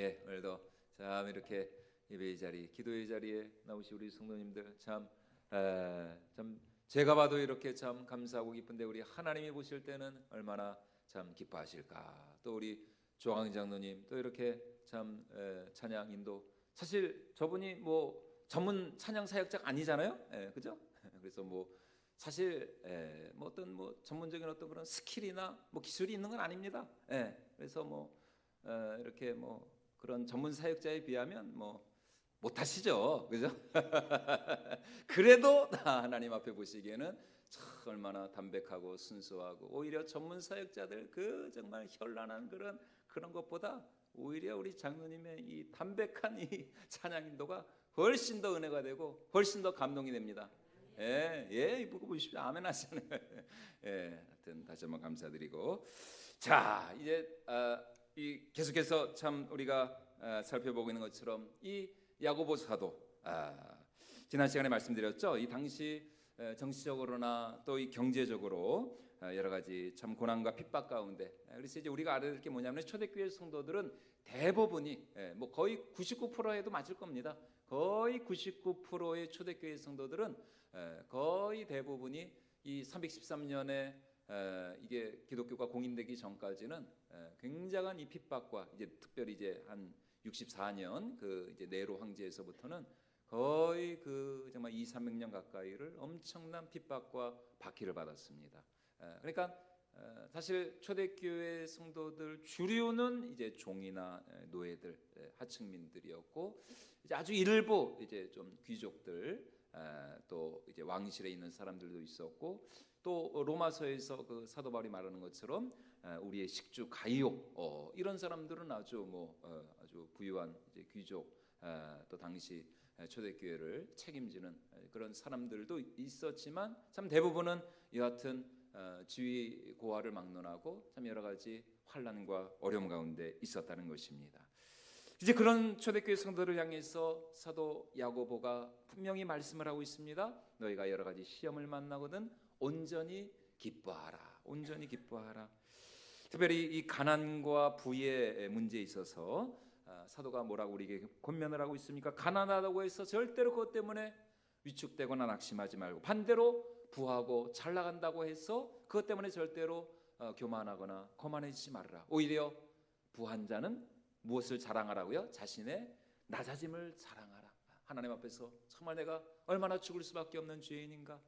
오늘도 참 이렇게 예배의 자리, 기도의 자리에 나오시 우리 성도님들 참 제가 봐도 이렇게 참 감사하고 기쁜데 우리 하나님이 보실 때는 얼마나 참 기뻐하실까. 또 우리 조항 장로님 또 이렇게 참 찬양 인도, 사실 저분이 뭐 전문 찬양 사역자가 아니잖아요. 그죠? 그래서 뭐 사실 뭐 어떤 뭐 전문적인 어떤 그런 스킬이나 뭐 기술이 있는 건 아닙니다. 그래서 뭐 이렇게 뭐 그런 전문 사역자에 비하면 뭐 못하시죠, 그죠? 그래도 하나님 앞에 보시기에는 참 얼마나 담백하고 순수하고, 오히려 전문 사역자들 그 정말 현란한 그런 것보다 오히려 우리 장로님의 이 담백한 이 찬양 인도가 훨씬 더 은혜가 되고 훨씬 더 감동이 됩니다. 이거 보십시오. 아멘 하시잖아요. 하여튼 다시 한번 감사드리고, 자 이제 계속해서 참 우리가 살펴보고 있는 것처럼 이 야고보 사도, 지난 시간에 말씀드렸죠. 이 당시 정치적으로나 또 이 경제적으로 여러 가지 참 고난과 핍박 가운데, 그래서 이제 우리가 알아야 될 게 뭐냐면 초대교회 성도들은 대부분이 뭐 거의 99% 해도 맞을 겁니다. 거의 99%의 초대교회 성도들은 거의 대부분이 이 313년에 이게 기독교가 공인되기 전까지는 굉장한 이 핍박과, 이제 특별히 이제 한 64년 그 이제 네로 황제에서부터는 거의 그 정말 200~300년 가까이를 엄청난 핍박과 박해를 받았습니다. 그러니까 사실 초대교회 성도들 주류는 이제 종이나 노예들, 하층민들이었고, 이제 아주 일부 이제 좀 귀족들, 또 이제 왕실에 있는 사람들도 있었고, 또 로마서에서 그 사도 바울이 말하는 것처럼 우리의 식주 가이오, 이런 사람들은 아주 아주 부유한 이제 귀족, 또 당시 초대교회를 책임지는 그런 사람들도 있었지만, 참 대부분은 여하튼 지위 고하를 막론하고 참 여러 가지 환난과 어려움 가운데 있었다는 것입니다. 이제 그런 초대교회 성도를 향해서 사도 야고보가 분명히 말씀을 하고 있습니다. 너희가 여러 가지 시험을 만나거든 온전히 기뻐하라. 온전히 기뻐하라. 특별히 이 가난과 부의 문제에 있어서 사도가 뭐라고 우리에게 권면을 하고 있습니까? 가난하다고 해서 절대로 그것 때문에 위축되거나 낙심하지 말고, 반대로 부하고 잘 나간다고 해서 그것 때문에 절대로 교만하거나 거만해지지 말아라. 오히려 부한 자는 무엇을 자랑하라고요? 자신의 낮아짐을 자랑하라. 하나님 앞에서 정말 내가 얼마나 죽을 수밖에 없는 죄인인가.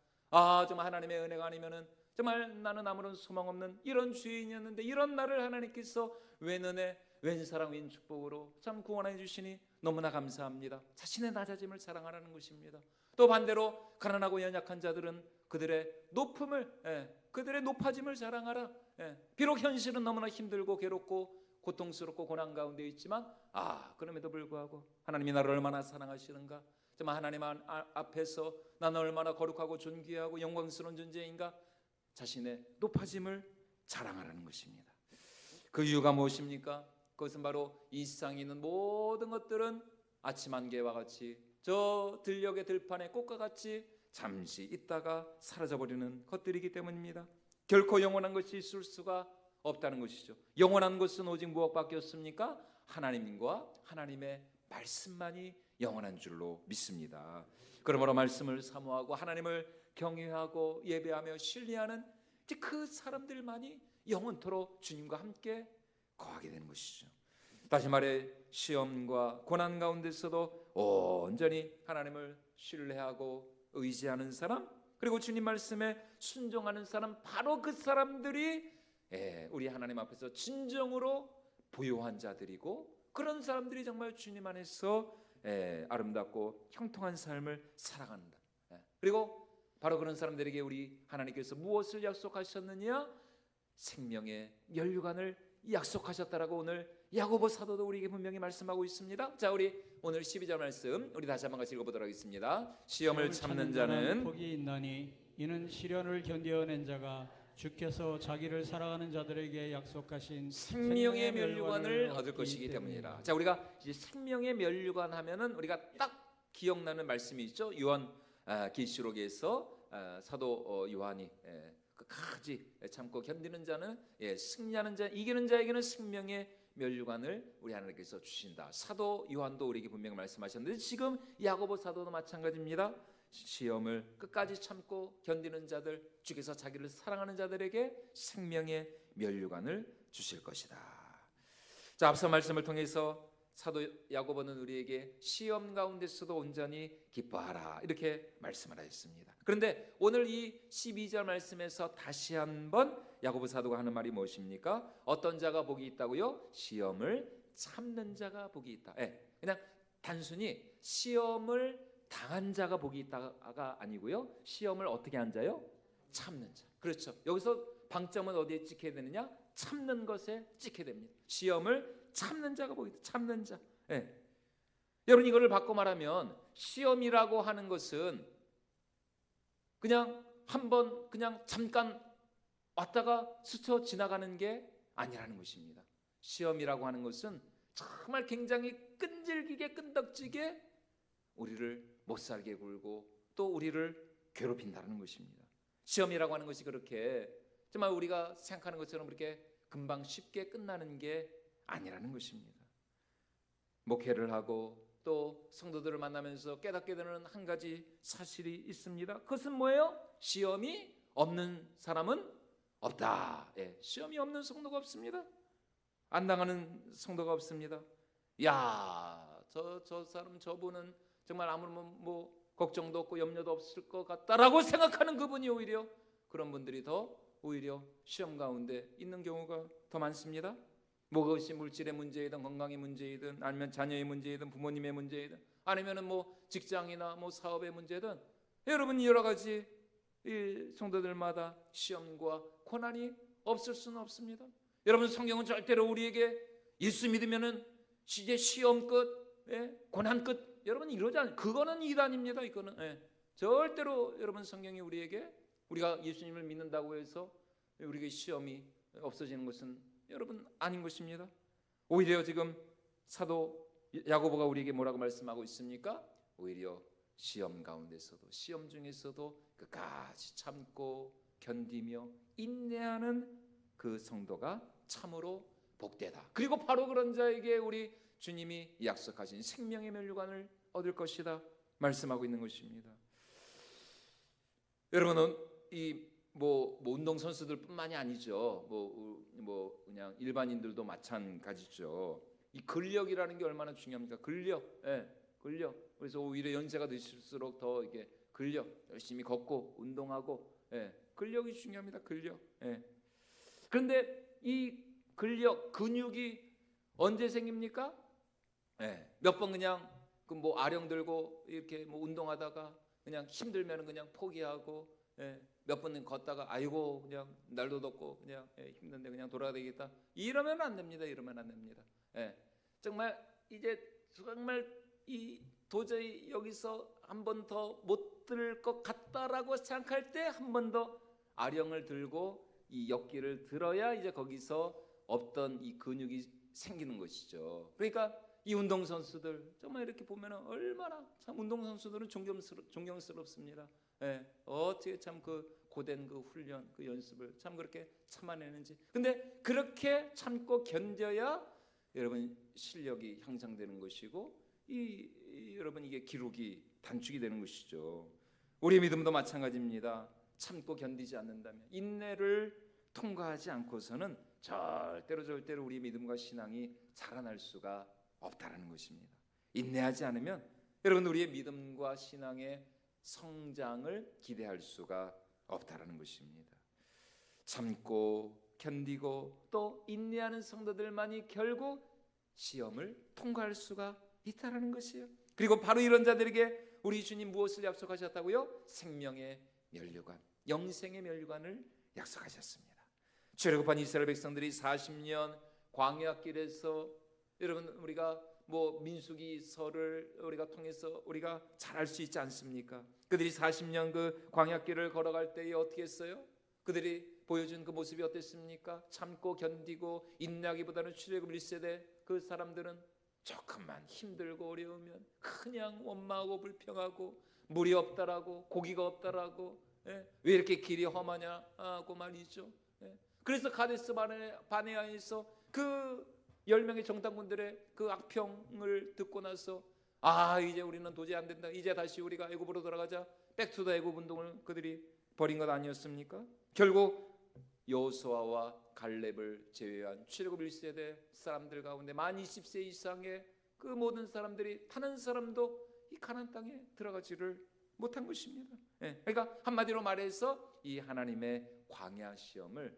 정말 하나님의 은혜가 아니면은 정말 나는 아무런 소망 없는 이런 죄인이었는데, 이런 나를 하나님께서 웬 은혜, 웬 사랑, 웬 축복으로 참 구원해 주시니 너무나 감사합니다. 자신의 낮아짐을 자랑하라는 것입니다. 또 반대로 가난하고 연약한 자들은 그들의 그들의 높아짐을 자랑하라. 비록 현실은 너무나 힘들고 괴롭고 고통스럽고 고난 가운데 있지만, 그럼에도 불구하고 하나님이 나를 얼마나 사랑하시는가, 정말 하나님 앞에서 나는 얼마나 거룩하고 존귀하고 영광스러운 존재인가, 자신의 높아짐을 자랑하라는 것입니다. 그 이유가 무엇입니까? 그것은 바로 이 세상에 있는 모든 것들은 아침 안개와 같이, 저 들녘의 들판의 꽃과 같이 잠시 있다가 사라져버리는 것들이기 때문입니다. 결코 영원한 것이 있을 수가 없다는 것이죠. 영원한 것은 오직 무엇밖에 없습니까? 하나님과 하나님의 말씀만이 영원한 줄로 믿습니다. 그러므로 말씀을 사모하고 하나님을 경외하고 예배하며 신뢰하는 이제 그 사람들만이 영원토록 주님과 함께 거하게 되는 것이죠. 다시 말해, 시험과 고난 가운데서도 온전히 하나님을 신뢰하고 의지하는 사람, 그리고 주님 말씀에 순종하는 사람, 바로 그 사람들이 우리 하나님 앞에서 진정으로 부요한 자들이고, 그런 사람들이 정말 주님 안에서 아름답고 형통한 삶을 살아간다. 그리고 바로 그런 사람들에게 우리 하나님께서 무엇을 약속하셨느냐? 생명의 면류관을 약속하셨다라고 오늘 야고보 사도도 우리에게 분명히 말씀하고 있습니다. 자, 우리 오늘 12절 말씀 우리 다시 한번 같이 읽어보도록 하겠습니다. 시험을 참는 자는 복이 있나니 이는 시련을 견뎌낸 자가 주께서 자기를 사랑하는 자들에게 약속하신 생명의 면류관을 얻을 것이기 때문이라. 자, 우리가 이제 생명의 면류관 하면은 우리가 딱 기억나는 말씀이 있죠. 요한 계시록에서 사도 요한이 끝까지 참고 견디는 자는 승리하는 자, 이기는 자에게는 생명의 면류관을 우리 하나님께서 주신다. 사도 요한도 우리에게 분명히 말씀하셨는데 지금 야고보 사도도 마찬가지입니다. 시험을 끝까지 참고 견디는 자들, 주께서 자기를 사랑하는 자들에게 생명의 면류관을 주실 것이다. 자, 앞서 말씀을 통해서 사도 야고보는 우리에게 시험 가운데서도 온전히 기뻐하라 이렇게 말씀을 하셨습니다. 그런데 오늘 이 12절 말씀에서 다시 한번 야고보 사도가 하는 말이 무엇입니까? 어떤 자가 복이 있다고요? 시험을 참는 자가 복이 있다. 그냥 단순히 시험을 당한 자가 복이 있다가 아니고요. 시험을 어떻게 한 자요? 참는 자. 그렇죠. 여기서 방점은 어디에 찍혀야 되느냐? 참는 것에 찍혀야 됩니다. 시험을 참는 자가 복이 있다. 참는 자. 여러분 이거를 바꿔 말하면 시험이라고 하는 것은 그냥 한번 그냥 잠깐 왔다가 스쳐 지나가는 게 아니라는 것입니다. 시험이라고 하는 것은 정말 굉장히 끈질기게 끈덕지게 우리를 못살게 굴고 또 우리를 괴롭힌다는 것입니다. 시험이라고 하는 것이 그렇게 정말 우리가 생각하는 것처럼 그렇게 금방 쉽게 끝나는 게 아니라는 것입니다. 목회를 하고 또 성도들을 만나면서 깨닫게 되는 한 가지 사실이 있습니다. 그것은 뭐예요? 시험이 없는 사람은 없다. 시험이 없는 성도가 없습니다. 안 당하는 성도가 없습니다. 야, 저 사람 저분은 정말 아무런 뭐 걱정도 없고 염려도 없을 것 같다라고 생각하는 그분이 오히려 그런 분들이 더 오히려 시험 가운데 있는 경우가 더 많습니다. 뭐 그것이 물질의 문제이든 건강의 문제이든 아니면 자녀의 문제이든 부모님의 문제이든 아니면은 뭐 직장이나 뭐 사업의 문제든 여러분 여러 가지 이 성도들마다 시험과 고난이 없을 수는 없습니다. 여러분 성경은 절대로 우리에게 예수 믿으면은 이제 시험 끝, 고난 끝 여러분 이러지 않아요. 그거는 이단입니다. 이거는 절대로 여러분 성경이 우리에게 우리가 예수님을 믿는다고 해서 우리에게 시험이 없어지는 것은 여러분 아닌 것입니다. 오히려 지금 사도 야고보가 우리에게 뭐라고 말씀하고 있습니까? 오히려 시험 가운데서도 시험 중에서도 끝까지 참고 견디며 인내하는 그 성도가 참으로 복되다. 그리고 바로 그런 자에게 우리 주님이 약속하신 생명의 면류관을 얻을 것이다 말씀하고 있는 것입니다. 여러분은 뭐 운동 선수들뿐만이 아니죠. 뭐 그냥 일반인들도 마찬가지죠. 이 근력이라는 게 얼마나 중요합니까? 근력. 그래서 오히려 연세가 드실수록 더 이게 근력 열심히 걷고 운동하고 근력이 중요합니다. 근력. 그런데 이 근력 근육이 언제 생깁니까? 몇 번 그냥 그 뭐 아령 들고 이렇게 뭐 운동하다가 그냥 힘들면 그냥 포기하고 몇 번 걷다가 아이고 그냥 날도 덥고 그냥 힘든데 그냥 돌아야 되겠다 이러면 안 됩니다. 이러면 안 됩니다. 정말 이제 정말 이 도저히 여기서 한 번 더 못 들 것 같다라고 생각할 때 한 번 더 아령을 들고 이 역기를 들어야 이제 거기서 없던 이 근육이 생기는 것이죠. 그러니까 이 운동 선수들 정말 이렇게 보면 얼마나 참 운동 선수들은 존경스럽습니다. 어떻게 참 그 고된 그 훈련 그 연습을 참 그렇게 참아내는지. 근데 그렇게 참고 견뎌야 여러분 실력이 향상되는 것이고 여러분 이게 기록이 단축이 되는 것이죠. 우리의 믿음도 마찬가지입니다. 참고 견디지 않는다면 인내를 통과하지 않고서는 절대로 우리의 믿음과 신앙이 자라날 수가 없다라는 것입니다. 인내하지 않으면 여러분 우리의 믿음과 신앙의 성장을 기대할 수가 없다라는 것입니다. 참고 견디고 또 인내하는 성도들만이 결국 시험을 통과할 수가 있다라는 것이에요. 그리고 바로 이런 자들에게 우리 주님 무엇을 약속하셨다고요? 생명의 면류관, 영생의 면류관을 약속하셨습니다. 출애굽한 이스라엘 백성들이 40년 광야길에서 여러분 우리가 뭐 민수기서를 우리가 통해서 우리가 잘 알 수 있지 않습니까? 그들이 40년 그 광야길을 걸어갈 때에 어떻게 했어요? 그들이 보여준 그 모습이 어땠습니까? 참고 견디고 인내하기보다는 출애굽 1세대 그 사람들은 조금만 힘들고 어려우면 그냥 원망하고 불평하고 물이 없다라고 고기가 없다라고 왜 이렇게 길이 험하냐 하고 말이죠. 그래서 가데스 바네아에서 그 10명의 정탐꾼들의 그 악평을 듣고 나서 이제 우리는 도저히 안 된다. 이제 다시 우리가 애굽으로 돌아가자. 백투더 애굽 운동을 그들이 벌인 것 아니었습니까? 결국 여호수아와 갈렙을 제외한 출애굽 1세대 사람들 가운데 만 20세 이상의 그 모든 사람들이 타는 사람도 이 가나안 땅에 들어가지를 못한 것입니다. 그러니까 한마디로 말해서 이 하나님의 광야 시험을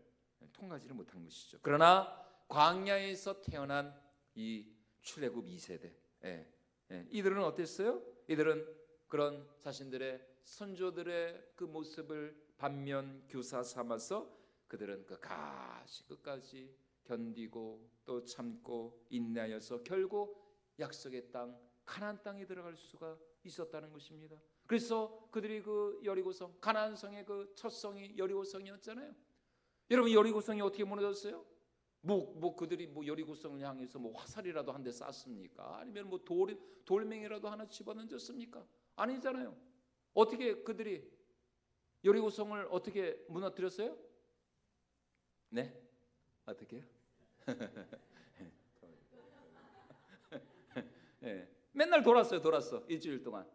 통과하지를 못한 것이죠. 그러나 광야에서 태어난 이 출애굽 2세대 이들은 어땠어요? 이들은 그런 자신들의 선조들의 그 모습을 반면 교사 삼아서 그들은 끝까지 견디고 또 참고 인내하여서 결국 약속의 땅 가나안 땅에 들어갈 수가 있었다는 것입니다. 그래서 그들이 그 여리고성 가나안 성의 그 첫 성이 여리고성이었잖아요. 여러분 여리고성이 어떻게 무너졌어요? 그들이 여리고성을 향해서 화살이라도 한 대 쐈습니까? 아니면 돌멩이라도 하나 집어던졌습니까? 아니잖아요. 어떻게 그들이 여리고성을 어떻게 무너뜨렸어요? 네? 어떻게요? 맨날 돌았어. 일주일 동안.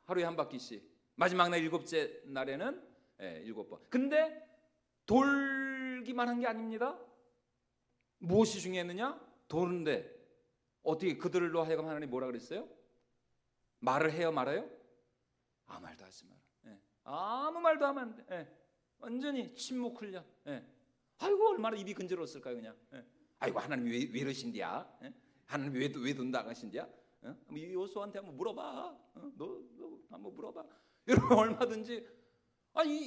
하루에 한 바퀴씩. 마지막 날 7째 날에는 7번. 근데 돌기만 한 게 아닙니다. 무엇이 중요했느냐? 도는데 어떻게 그들로 하여금 하나님 뭐라 그랬어요? 말을 해요, 말아요? 아무 말도 하지 마라. 아무 말도 하면 안 돼. 완전히 침묵 훈련. 아이고 얼마나 입이 근지러웠을까요, 그냥. 아이고 하나님 왜 이러신디야? 하나님 왜 돈다 하신디야? 여호수아한테 한번 물어봐. 너 한번 물어봐. 여러분 얼마든지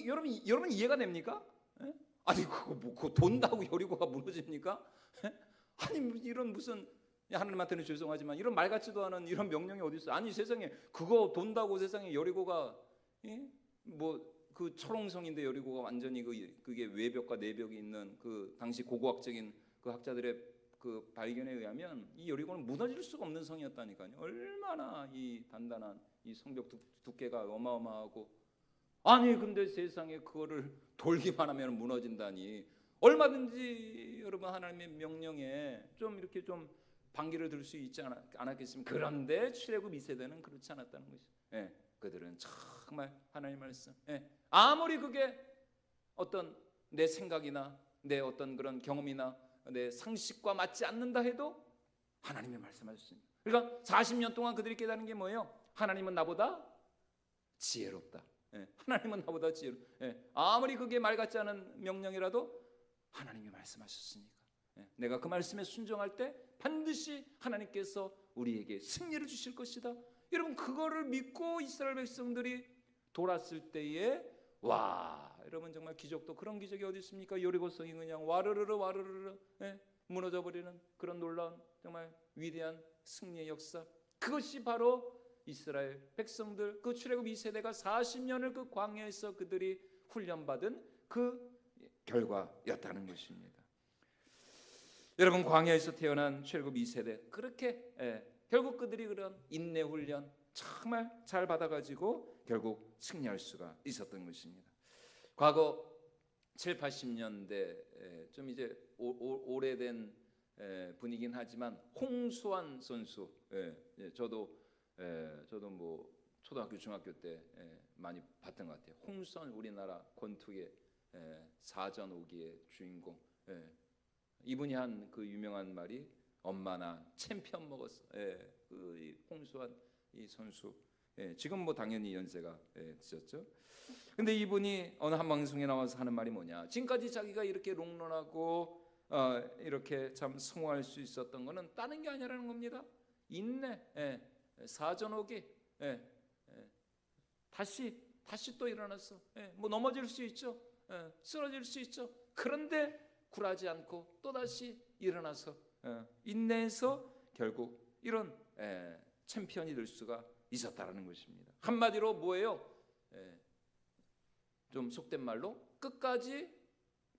여러분 이해가 됩니까? 아니 그거 돈다고 여리고가 무너집니까? 아니 이런 무슨 하나님한테는 죄송하지만 이런 말 같지도 않은 이런 명령이 어디 있어? 아니 세상에 그거 돈다고 세상에 여리고가 그 철옹성인데 여리고가 완전히 그게 외벽과 내벽이 있는 그 당시 고고학적인 그 학자들의 그 발견에 의하면 이 여리고는 무너질 수가 없는 성이었다니까요. 얼마나 이 단단한 이 성벽 두께가 어마어마하고 아니 근데 세상에 그거를 돌기만 하면 무너진다니 얼마든지 여러분 하나님의 명령에 좀 이렇게 좀 반기를 들 수 있지 않았겠습니까? 그런데 출애굽 2세대는 그렇지 않았다는 것이죠. 그들은 정말 하나님 말씀 아무리 그게 어떤 내 생각이나 내 어떤 그런 경험이나 내 상식과 맞지 않는다 해도 하나님의 말씀하셨습니다. 그러니까 40년 동안 그들이 깨달은 게 뭐예요? 하나님은 나보다 지혜롭다. 하나님은 나보다 지혜롭다. 아무리 그게 말 같지 않은 명령이라도 하나님이 말씀하셨으니까 내가 그 말씀에 순종할 때 반드시 하나님께서 우리에게 승리를 주실 것이다. 여러분 그거를 믿고 이스라엘 백성들이 돌았을 때에 여러분 정말 기적도 그런 기적이 어디 있습니까? 여리고성이 그냥 와르르르 무너져 버리는 그런 놀라운 정말 위대한 승리의 역사. 그것이 바로 이스라엘 백성들 그 출애굽 2세대가 40년을 그 광야에서 그들이 훈련받은 그 결과였다는 것입니다. 여러분 광야에서 태어난 출애굽 2세대 그렇게 결국 그들이 그런 인내 훈련 정말 잘 받아가지고 결국 승리할 수가 있었던 것입니다. 과거 7, 80년대 좀 이제 오래된 분이긴 하지만 홍수환 선수 저도 뭐 초등학교 중학교 때 많이 봤던 것 같아요. 홍수환 우리나라 권투의 4전 5기의 주인공. 이분이 한 그 유명한 말이 엄마 나 챔피언 먹었어. 그 홍수환 이 선수. 지금 뭐 당연히 연세가 드셨죠. 근데 이분이 어느 한 방송에 나와서 하는 말이 뭐냐? 지금까지 자기가 이렇게 롱런하고 이렇게 참 성공할 수 있었던 거는 다른 게 아니라는 겁니다. 인내, 사전오기, 다시 또 일어났어. 뭐 넘어질 수 있죠, 쓰러질 수 있죠. 그런데 굴하지 않고 또 다시 일어나서 인내해서 결국 이런 챔피언이 될 수가 있었다라는 것입니다. 한마디로 뭐예요? 좀 속된 말로 끝까지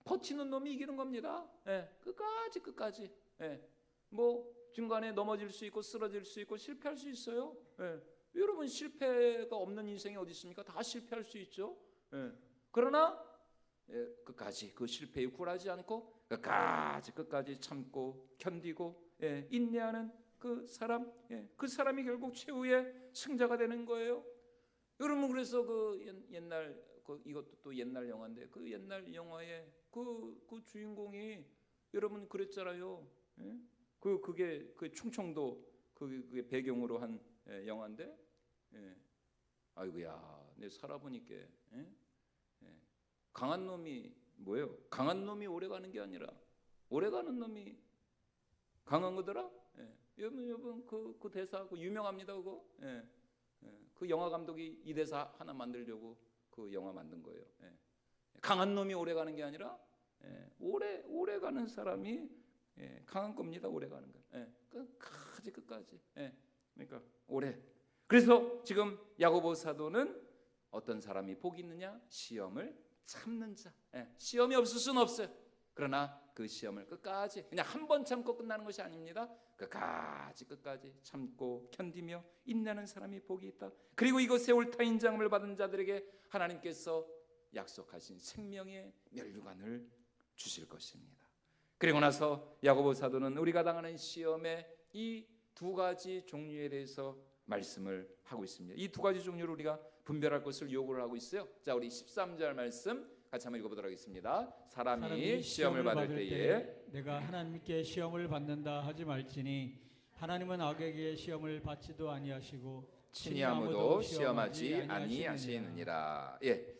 버티는 놈이 이기는 겁니다. 끝까지. 뭐 중간에 넘어질 수 있고 쓰러질 수 있고 실패할 수 있어요. 여러분 실패가 없는 인생이 어디 있습니까? 다 실패할 수 있죠. 그러나 끝까지 그 실패에 굴하지 않고 끝까지 참고 견디고 인내하는 그 사람, 그 사람이 결국 최후의 승자가 되는 거예요. 여러분, 그래서 그 옛날 이것도 또 옛날 영화인데 그 옛날 영화의 그 주인공이 여러분 그랬잖아요. 그게 그 충청도 그게 배경으로 한 영화인데, 아이고야, 내 살아보니까 강한 놈이 뭐예요? 강한 놈이 오래 가는 게 아니라 오래 가는 놈이 강한 거더라. 여러분 그 대사 그 유명합니다. 그거. 그 영화 감독이 이 대사 하나 만들려고 그 영화 만든 거예요. 강한 놈이 오래 가는 게 아니라 오래 가는 사람이 강한 겁니다. 오래 가는 거. 끝까지. 그러니까 오래. 그래서 지금 야고보 사도는 어떤 사람이 복이 있느냐? 시험을 참는 자. 시험이 없을 수는 없어요. 그러나 그 시험을 끝까지 그냥 한 번 참고 끝나는 것이 아닙니다. 끝까지 참고 견디며 인내하는 사람이 복이 있다. 그리고 이것에 옳다 인정을 받은 자들에게 하나님께서 약속하신 생명의 면류관을 주실 것입니다. 그리고 나서 야고보 사도는 우리가 당하는 시험의 이 두 가지 종류에 대해서 말씀을 하고 있습니다. 이 두 가지 종류를 우리가 분별할 것을 요구를 하고 있어요. 자, 우리 13절 말씀 같이 한번 읽어보도록 하겠습니다. 사람이 시험을 받을 때에 내가 하나님께 시험을 받는다 하지 말지니 하나님은 악에게 시험을 받지도 아니하시고 친히 아무도 시험하지 아니하시느니라. 이제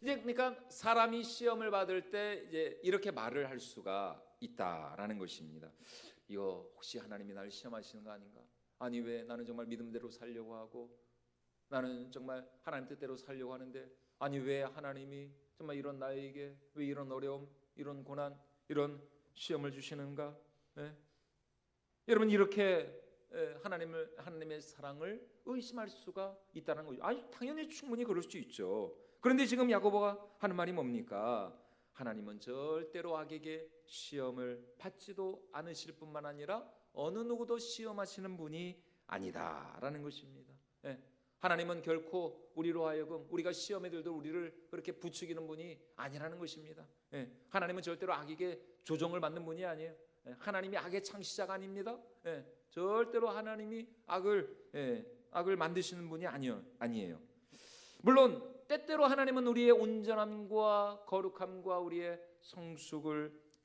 그러니까 사람이 시험을 받을 때 이제 이렇게 말을 할 수가 있다라는 것입니다. 이거 혹시 하나님이 나를 시험하시는 거 아닌가? 아니 왜 나는 정말 믿음대로 살려고 하고 나는 정말 하나님 뜻대로 살려고 하는데 아니 왜 하나님이 정말 이런 나에게 왜 이런 어려움, 이런 고난, 이런 시험을 주시는가? 여러분 이렇게 하나님의 사랑을 의심할 수가 있다는 거죠. 아니 당연히 충분히 그럴 수 있죠. 그런데 지금 야고보가 하는 말이 뭡니까? 하나님은 절대로 악에게 시험을 받지도 않으실 뿐만 아니라 어느 누구도 시험하시는 분이 아니다라는 것입니다. 하나님은 결코 우리로 하여금 우리가 시험에 들도 우리를 그렇게 부추기는 분이 아니라는 것입니다. 하나님은 절대로 악에게 조정을 받는 분이 아니에요. 하나님이 악의 창시자가 아닙니다. 절대로 하나님이 악을 만드시는 분이 아니에요. 물론 때때로 하나님은 우리의 온전함과 거룩함과 우리의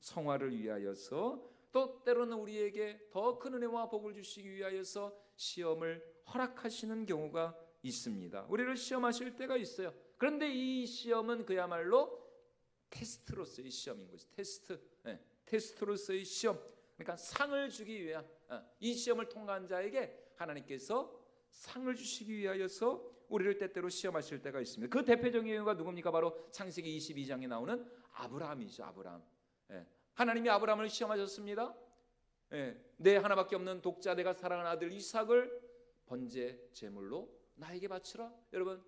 성화를 위하여서 또 때로는 우리에게 더 큰 은혜와 복을 주시기 위하여서 시험을 허락하시는 경우가 있습니다. 우리를 시험하실 때가 있어요. 그런데 이 시험은 그야말로 테스트로서의 시험인 것이 테스트로서의 시험. 그러니까 상을 주기 위한 이 시험을 통과한 자에게 하나님께서 상을 주시기 위하여서 우리를 때때로 시험하실 때가 있습니다. 그 대표적인 경우가 누굽니까? 바로 창세기 22장에 나오는 아브라함이죠. 아브라함. 하나님이 아브라함을 시험하셨습니다. 내 하나밖에 없는 독자 내가 사랑하는 아들 이삭을 번제 제물로 나에게 바치라. 여러분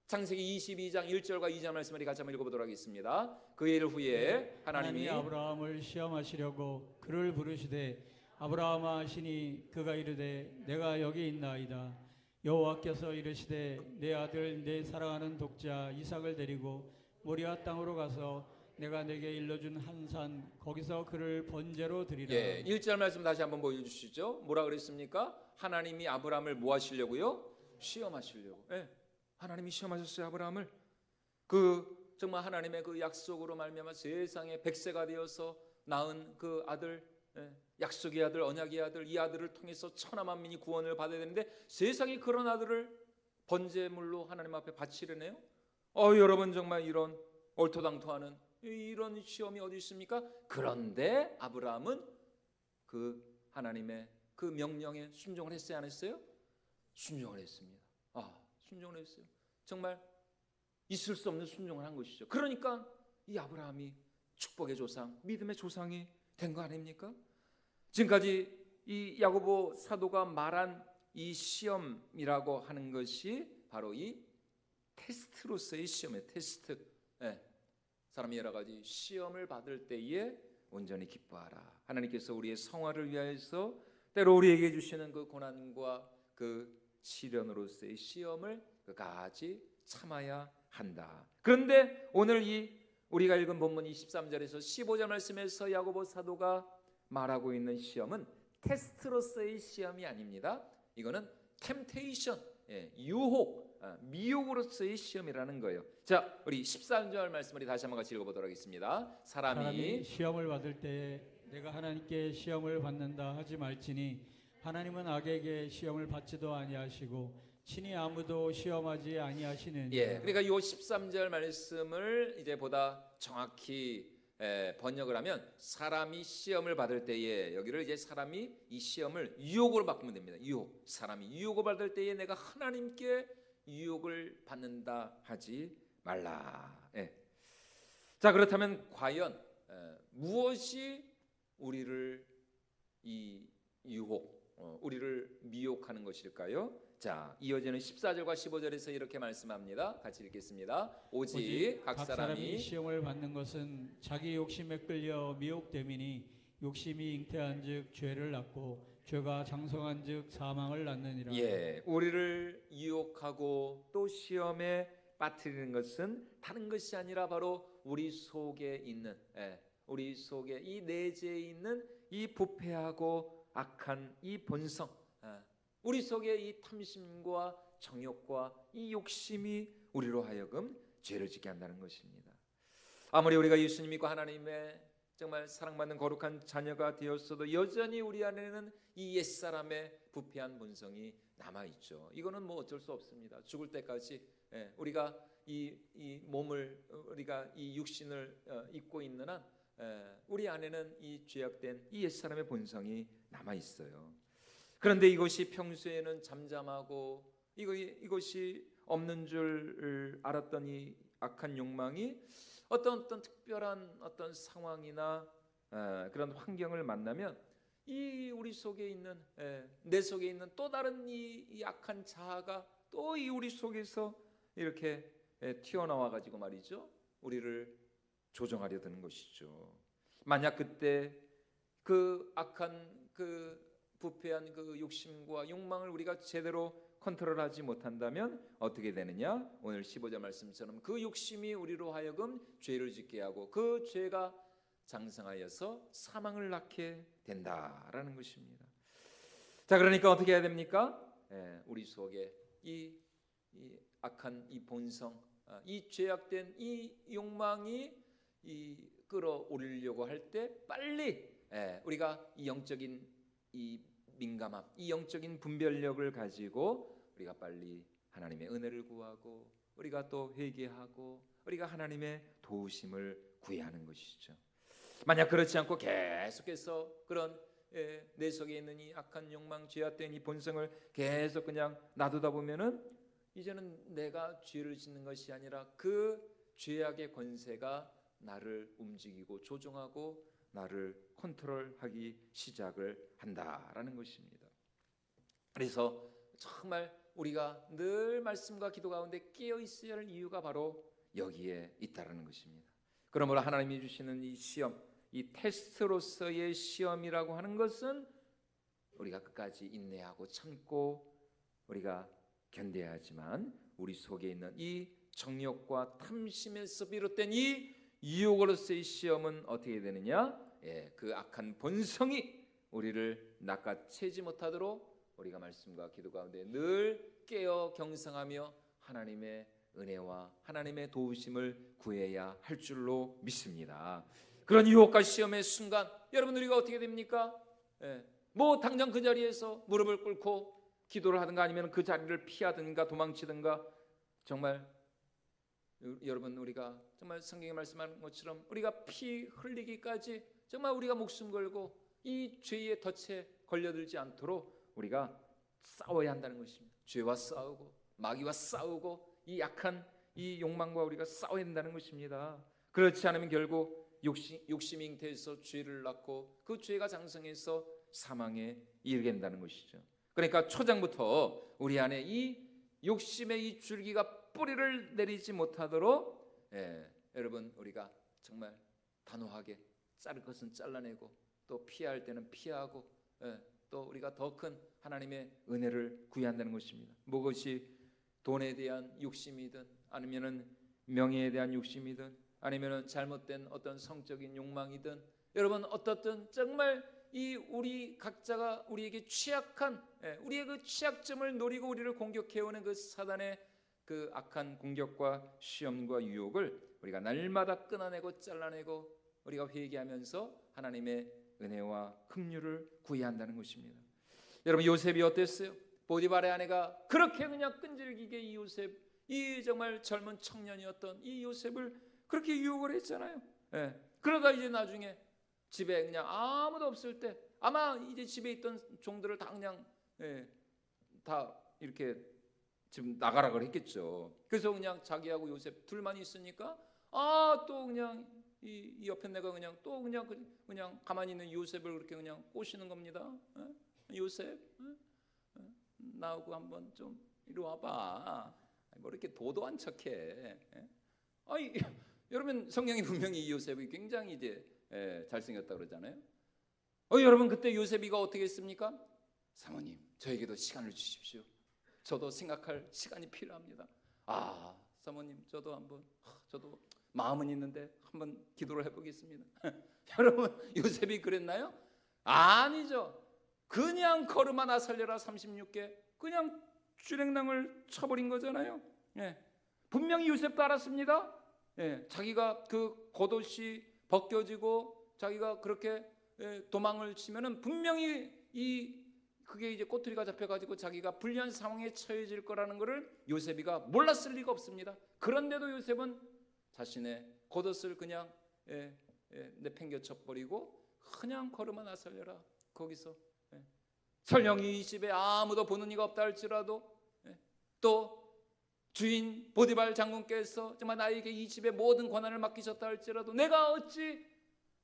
창세기 22장 1절과 2절 말씀을 같이 한번 읽어보도록 하겠습니다. 그 일 후에 하나님이 아브라함을 시험하시려고 그를 부르시되 아브라함아 하시니 그가 이르되 내가 여기 있나이다. 여호와께서 이르시되 내 아들 내 사랑하는 독자 이삭을 데리고 모리아 땅으로 가서 내가 내게 일러준 한 산 거기서 그를 번제로 드리라. 1절 말씀 다시 한번 보여주시죠. 뭐라 그랬습니까? 하나님이 아브라함을 뭐 하시려고요? 시험하시려고. 하나님이 시험하셨어요. 아브라함을. 정말 하나님의 그 약속으로 말미암아 세상에 100세가 되어서 낳은 그 아들, 약속의 아들, 언약의 아들, 이 아들을 통해서 천하 만민이 구원을 받아야 되는데 세상에 그런 아들을 번제물로 하나님 앞에 바치려네요. 여러분 정말 이런 얼토당토하는 이런 시험이 어디 있습니까? 그런데 아브라함은 그 하나님의 그 명령에 순종을 했어요, 안 했어요? 순종을 했습니다. 순종을 했어요. 정말 있을 수 없는 순종을 한 것이죠. 그러니까 이 아브라함이 축복의 조상, 믿음의 조상이 된 거 아닙니까? 지금까지 이 야고보 사도가 말한 이 시험이라고 하는 것이 바로 이 테스트로서의 시험이에요. 테스트. 사람이 여러 가지 시험을 받을 때에 온전히 기뻐하라. 하나님께서 우리의 성화를 위하여서 때로 우리에게 주시는 그 고난과 그 시련으로서의 시험을 끝까지 참아야 한다. 그런데 오늘 이 우리가 읽은 본문 23절에서 15절 말씀에서 야고보 사도가 말하고 있는 시험은 테스트로서의 시험이 아닙니다. 이거는 템테이션, 유혹, 미혹으로서의 시험이라는 거예요. 자, 우리 13절 말씀 우리 다시 한번 같이 읽어보도록 하겠습니다. 사람이 시험을 받을 때에 내가 하나님께 시험을 받는다 하지 말지니 하나님은 악에게 시험을 받지도 아니하시고 친히 아무도 시험하지 아니하시느니라. 예, 그러니까 이 13절 말씀을 이제 보다 정확히 번역을 하면 사람이 시험을 받을 때에, 여기를 이제 사람이 이 시험을 유혹으로 바꾸면 됩니다. 유혹. 사람이 유혹을 받을 때에 내가 하나님께 유혹을 받는다 하지 말라. 예. 자, 그렇다면 과연 무엇이 우리를 이 유혹, 우리를 미혹하는 것일까요? 자, 이어지는 14절과 15절에서 이렇게 말씀합니다. 같이 읽겠습니다. 오직 각 사람이 시험을 받는 것은 자기 욕심에 끌려 미혹됨이니 욕심이 잉태한즉 죄를 낳고 죄가 장성한즉 사망을 낳느니라. 예, 우리를 유혹하고 또 시험에 빠뜨리는 것은 다른 것이 아니라 바로 우리 속에 있는, 우리 속에 이 내재에 있는 이 부패하고 악한 이 본성, 우리 속에 이 탐심과 정욕과 이 욕심이 우리로 하여금 죄를 짓게 한다는 것입니다. 아무리 우리가 예수님 믿고 하나님의 정말 사랑받는 거룩한 자녀가 되었어도 여전히 우리 안에는 이 옛사람의 부패한 본성이 남아있죠. 이거는 뭐 어쩔 수 없습니다. 죽을 때까지 우리가 이 몸을, 우리가 이 육신을 입고 있는 한 우리 안에는 이 죄악된 이 옛사람의 본성이 남아있어요. 그런데 이것이 평소에는 잠잠하고 이것이 없는 줄 알았던 이 악한 욕망이 어떤 특별한 어떤 상황이나 그런 환경을 만나면 이 우리 속에 있는, 내 속에 있는 또 다른 이 악한 자아가 또 이 우리 속에서 이렇게 튀어나와 가지고 말이죠, 우리를 조종하려 드는 것이죠. 만약 그때 그 악한 그 부패한 그 욕심과 욕망을 우리가 제대로 컨트롤하지 못한다면 어떻게 되느냐? 오늘 15절 말씀처럼 그 욕심이 우리로 하여금 죄를 짓게 하고 그 죄가 장성하여서 사망을 낳게 된다라는 것입니다. 자, 그러니까 어떻게 해야 됩니까? 우리 속에 이 악한 이 본성, 이 죄악된 이 욕망이 끌어올리려고 할 때 빨리 우리가 이 영적인 이 민감함, 이 영적인 분별력을 가지고 우리가 빨리 하나님의 은혜를 구하고 우리가 또 회개하고 우리가 하나님의 도우심을 구해야 하는 것이죠. 만약 그렇지 않고 계속해서 그런 내 속에 있는 이 악한 욕망, 죄악된 이 본성을 계속 그냥 놔두다 보면은 이제는 내가 죄를 짓는 것이 아니라 그 죄악의 권세가 나를 움직이고 조종하고 나를 컨트롤하기 시작을 한다라는 것입니다. 그래서 정말 우리가 늘 말씀과 기도 가운데 깨어 있어야 할 이유가 바로 여기에 있다라는 것입니다. 그러므로 하나님이 주시는 이 시험, 이 테스트로서의 시험이라고 하는 것은 우리가 끝까지 인내하고 참고 우리가 견뎌야 하지만 우리 속에 있는 이 정욕과 탐심에서 비롯된 이 유혹으로서의 시험은 어떻게 되느냐? 그 악한 본성이 우리를 낚아채지 못하도록 우리가 말씀과 기도 가운데 늘 깨어 경성하며 하나님의 은혜와 하나님의 도우심을 구해야 할 줄로 믿습니다. 그런 유혹과 시험의 순간 여러분 우리가 어떻게 됩니까? 뭐 당장 그 자리에서 무릎을 꿇고 기도를 하든가 아니면 그 자리를 피하든가 도망치든가, 정말 여러분 우리가 정말 성경에 말씀하는 것처럼 우리가 피 흘리기까지 정말 우리가 목숨 걸고 이 죄의 덫에 걸려들지 않도록 우리가 싸워야 한다는 것입니다. 죄와 싸우고 마귀와 싸우고 이 약한 이 욕망과 우리가 싸워야 한다는 것입니다. 그렇지 않으면 결국 욕심이 잉태해서 죄를 낳고 그 죄가 장성해서 사망에 이르게 된다는 것이죠. 그러니까 초장부터 우리 안에 이 욕심의 이 줄기가 뿌리를 내리지 못하도록 여러분 우리가 정말 단호하게 자를 것은 잘라내고 또 피해야 할 때는 피하고 또 우리가 더 큰 하나님의 은혜를 구해야 한다는 것입니다. 무엇이 돈에 대한 욕심이든 아니면은 명예에 대한 욕심이든 아니면은 잘못된 어떤 성적인 욕망이든 여러분 어떻든 정말 이 우리 각자가 우리에게 취약한 우리의 그 취약점을 노리고 우리를 공격해오는 그 사단의 그 악한 공격과 시험과 유혹을 우리가 날마다 끊어내고 잘라내고 우리가 회개하면서 하나님의 은혜와 긍휼을 구해야 한다는 것입니다. 여러분 요셉이 어땠어요? 보디발의 아내가 그렇게 그냥 끈질기게 이 요셉, 이 정말 젊은 청년이었던 이 요셉을 그렇게 유혹을 했잖아요. 그러다 이제 나중에 집에 그냥 아무도 없을 때 아마 이제 집에 있던 종들을 다 그냥 다 이렇게 지금 나가라 그랬겠죠. 그래서 그냥 자기하고 요셉 둘만 있으니까 또 그냥 이 옆에 내가 그냥 또 그냥 가만히 있는 요셉을 그렇게 그냥 꼬시는 겁니다. 요셉 나하고 한번 좀 이리 와봐. 뭐 이렇게 도도한 척해. 여러분 성경이 분명히 이 요셉이 굉장히 이제 잘생겼다 그러잖아요. 여러분 그때 요셉이가 어떻게 했습니까? 사모님 저에게도 시간을 주십시오. 저도 생각할 시간이 필요합니다. 사모님 저도 마음은 있는데 한번 기도를 해보겠습니다. 여러분 요셉이 그랬나요? 아니죠. 그냥 걸음 하나 살려라 36개 그냥 주랭랑을 쳐버린 거잖아요. 분명히 요셉도 알았습니다. 자기가 그 겉옷이 벗겨지고 자기가 그렇게 도망을 치면은 분명히 그게 이제 꼬투리가 잡혀가지고 자기가 불리한 상황에 처해질 거라는 것을 요셉이가 몰랐을 리가 없습니다. 그런데도 요셉은 자신의 겉옷을 그냥 내팽개쳐 버리고 그냥 걸음 하나 살려라 거기서 설령 이 집에 아무도 보는 이가 없다 할지라도 또 주인 보디발 장군께서 정말 나에게 이 집의 모든 권한을 맡기셨다 할지라도 내가 어찌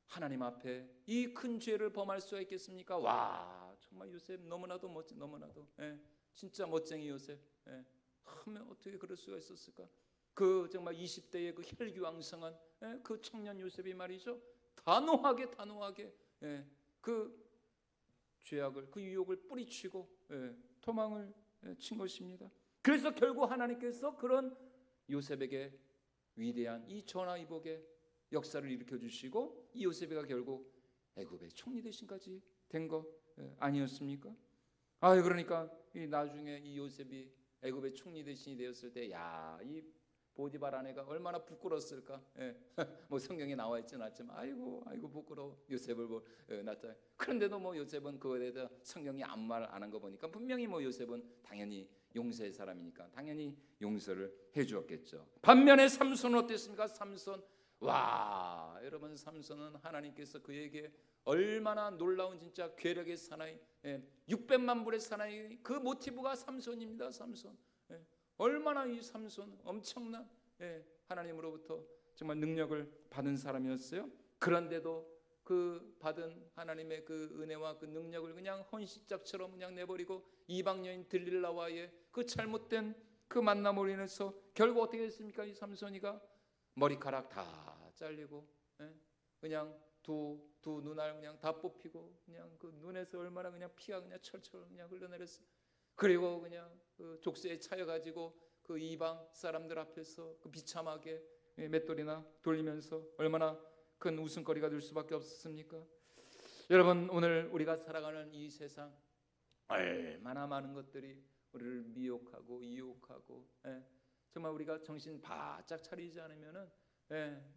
하나님 앞에 이 큰 죄를 범할 수가 있겠습니까? 와 정말 요셉 너무나도 멋진 너무나도 진짜 멋쟁이 요셉. 하면 어떻게 그럴 수가 있었을까? 그 정말 20대의 그 혈기왕성한 그 청년 요셉이 말이죠 단호하게 그 죄악을 그 유혹을 뿌리치고 도망을 친 것입니다. 그래서 결국 하나님께서 그런 요셉에게 위대한 이 전화위복의 역사를 일으켜 주시고 이 요셉이가 결국 애굽의 총리 대신까지 된 거 아니었습니까? 그러니까 이 나중에 이 요셉이 애굽의 총리 대신이 되었을 때 이 보디발 아내가 얼마나 부끄러웠을까? 뭐 성경에 나와 있지는 않지만 아이고 부끄러워 요셉을 낳자. 그런데도 뭐 요셉은 그거에 대해서 성경이 아무 말 안 한 거 보니까 분명히 뭐 요셉은 당연히 용서의 사람이니까 당연히 용서를 해주었겠죠. 반면에 삼손은 어땠습니까? 삼손 여러분 삼손은 하나님께서 그에게 얼마나 놀라운 진짜 괴력의 사나이 600만 불의 사나이 그 모티브가 삼손입니다. 삼손 얼마나 이 삼손 엄청난 하나님으로부터 정말 능력을 받은 사람이었어요. 그런데도 그 받은 하나님의 그 은혜와 그 능력을 그냥 헌시짝처럼 그냥 내버리고 이방 여인 들릴라와의 그 잘못된 그 만남으로 인해서 결국 어떻게 됐습니까? 이 삼손이가 머리카락 다 잘리고 그냥 두 눈알 그냥 다 뽑히고 그냥 그 눈에서 얼마나 그냥 피가 그냥 철철 그냥 흘러내렸어요. 그리고 그냥 그 족쇄에 차여가지고 그 이방 사람들 앞에서 그 비참하게 맷돌이나 돌리면서 얼마나 큰 웃음거리가 될 수밖에 없었습니까? 여러분 오늘 우리가 살아가는 이 세상 얼마나 많은 것들이 우리를 미혹하고 유혹하고 정말 우리가 정신 바짝 차리지 않으면은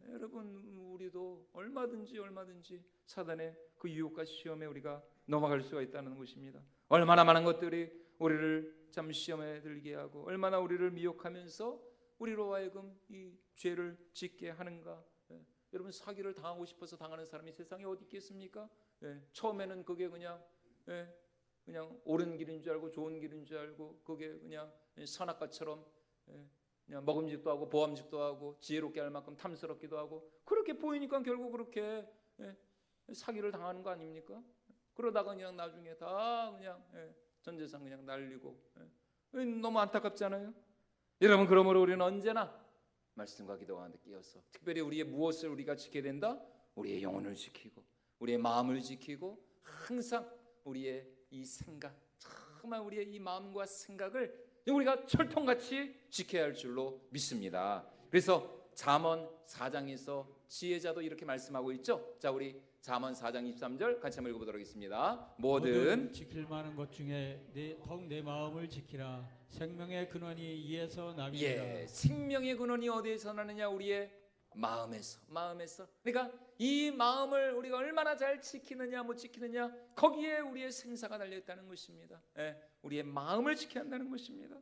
여러분 우리도 얼마든지 사단의 그 유혹과 시험에 우리가 넘어갈 수가 있다는 것입니다. 얼마나 많은 것들이 우리를 참 시험에 들게 하고 얼마나 우리를 미혹하면서 우리로 하여금 이 죄를 짓게 하는가. 여러분 사기를 당하고 싶어서 당하는 사람이 세상에 어디 있겠습니까? 처음에는 그게 그냥 옳은 길인 줄 알고 좋은 길인 줄 알고 그게 그냥 선악과처럼 그냥 먹음직도 하고 보암직도 하고 지혜롭게 할 만큼 탐스럽기도 하고 그렇게 보이니까 결국 그렇게 사기를 당하는 거 아닙니까? 그러다가 그냥 나중에 다 그냥 전 재산 그냥 날리고 너무 안타깝잖아요. 여러분 그러므로 우리는 언제나 말씀과 기도 가운데 끼어서 특별히 우리의 무엇을 우리가 지켜야 된다? 우리의 영혼을 지키고 우리의 마음을 지키고 항상 우리의 이 생각 정말 우리의 이 마음과 생각을 우리가 철통같이 지켜야 할 줄로 믿습니다. 그래서 잠언 4장에서 지혜자도 이렇게 말씀하고 있죠. 자, 우리 잠언 4장 23절 같이 한번 읽어보도록 하겠습니다. 뭐든 지킬 만한 것 중에 더욱 내 마음을 지키라. 생명의 근원이 이에서 남이라. 예, 생명의 근원이 어디에서 나느냐? 우리의 마음에서. 그러니까 이 마음을 우리가 얼마나 잘 지키느냐 못 지키느냐, 거기에 우리의 생사가 달려 있다는 것입니다. 예, 우리의 마음을 지켜야 한다는 것입니다.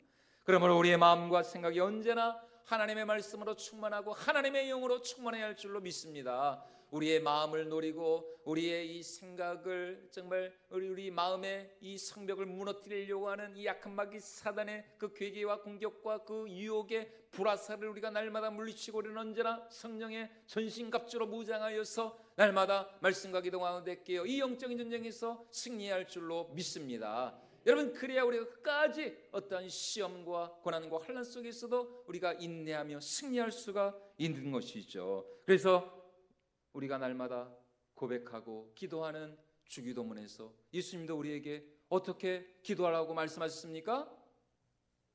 그러므로 우리의 마음과 생각이 언제나 하나님의 말씀으로 충만하고 하나님의 영으로 충만해야 할 줄로 믿습니다. 우리의 마음을 노리고 우리의 이 생각을 정말 우리 마음의 이 성벽을 무너뜨리려고 하는 이 약한 마귀 사단의 그 괴계와 공격과 그 유혹의 불화살을 우리가 날마다 물리치고 우리는 언제나 성령의 전신갑주로 무장하여서 날마다 말씀과 기도 가운데 깨어 이 영적인 전쟁에서 승리할 줄로 믿습니다. 여러분, 그래야 우리가 끝까지 어떠한 시험과 고난과 환난 속에서도 우리가 인내하며 승리할 수가 있는 것이죠. 그래서 우리가 날마다 고백하고 기도하는 주기도문에서 예수님도 우리에게 어떻게 기도하라고 말씀하셨습니까?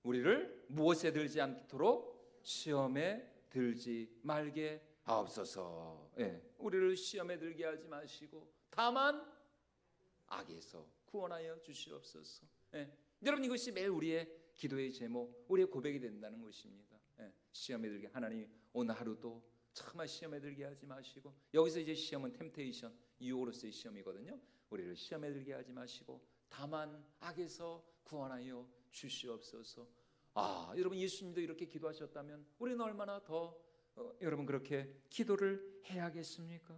우리를 무엇에 들지 않도록 시험에 들지 말게 하옵소서. 예, 우리를 시험에 들게 하지 마시고 다만 악에서 구원하여 주시옵소서. 예, 여러분, 이것이 매일 우리의 기도의 제목, 우리의 고백이 된다는 것입니다. 예, 시험에 들게 하나님 오늘 하루도 정말 시험에 들게 하지 마시고, 여기서 이제 시험은 템테이션, 유혹으로서의 시험이거든요. 우리를 시험에 들게 하지 마시고 다만 악에서 구원하여 주시옵소서. 여러분, 예수님도 이렇게 기도하셨다면 우리는 얼마나 더 여러분 그렇게 기도를 해야겠습니까?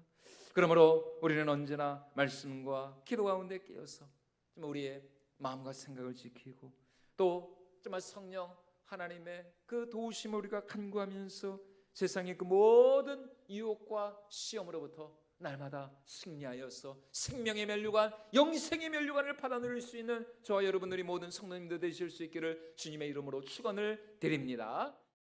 그러므로 우리는 언제나 말씀과 기도 가운데 깨어서 우리의 마음과 생각을 지키고 또 정말 성령 하나님의 그 도우심을 우리가 간구하면서 세상의 그 모든 유혹과 시험으로부터 날마다 승리하여서 생명의 면류관, 영생의 면류관을 받아 누릴 수 있는 저와 여러분들이 모든 성도님들 되실 수 있기를 주님의 이름으로 축원을 드립니다.